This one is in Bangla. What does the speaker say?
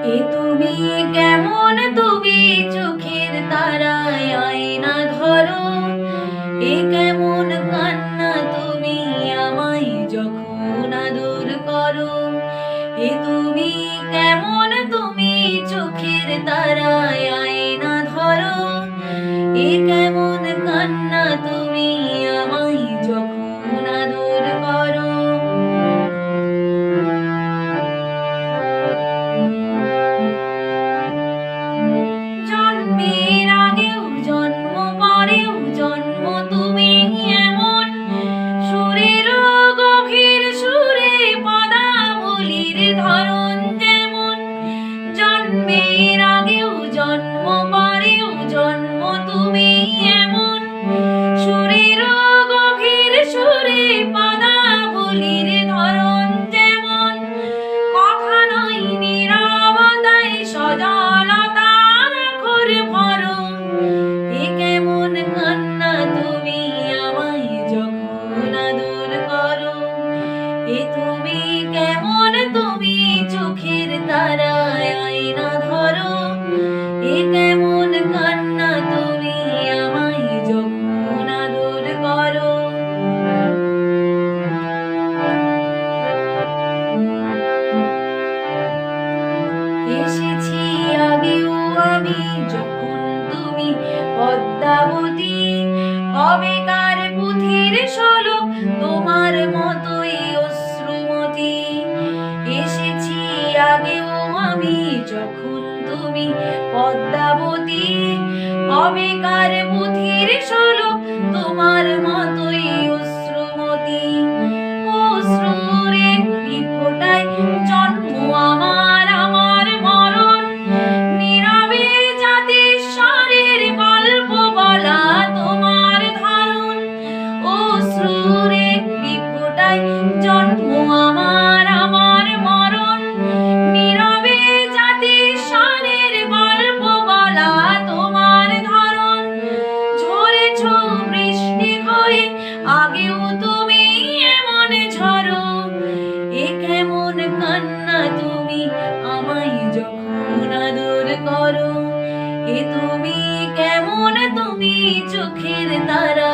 এ তুমি কেমন, তুমি চোখের তারায় আয়না ধরো। এ কেমন কান্না তুমি আমায় যখন আদর করো। এ তুমি কেমন, তুমি চোখের তারায় আয়না ধরো। এ কেমন কান্না তুমি আমায় যখন আদর করো। জন্মের আগেও জন্ম পরেও জন্ম তুমি এমন, সুরেরও গভীর সুরে পদাবলীর ধরন যেমন। জন্মের আগেও জন্ম পরেও জন্ম তুমি এমন, সুরেরও গভীর সুরে পদাবলীর ধরন যেমন। কথা নয় নীরবতায় সজলতার ঘোর ভরণ। এ কেমন কান্না তুমি আমায় যখন আদর করো। এ তুমি কেমন, তুমি চোখের তারায় আয়না ধরো। এ কেমন কান্না তুমি আমায় যখন আদর করো। এসেছি আগেও আমি যখন তুমি পদ্মাবতী, কবেকার পুঁথির শোলক তোমার মতোই অশ্রুমতি। এসেছি আগেও আমি যখন তুমি পদ্মাবতী, কবেকার পুঁথির শোলক তোমার মতোই অশ্রুমতি। অশ্রুর একটি ফোঁটায় জন্ম আমার, আমার মরণ। নীরবে জাতিস্বরের গল্প বলা তোমার ধরন। অশ্রুর একটি ফোঁটায় জন্ম আমার, আমার মরণ। নীরবে জাতিস্বরের গল্প বলা তোমার ধরন। ঝরেছ বৃষ্টি হয়ে আগেও তুমি এমন ঝরো। এ কেমন কান্না তুমি আমায় যখন আদর করো। এ তুমি কেমন, তুমি চোখের তারা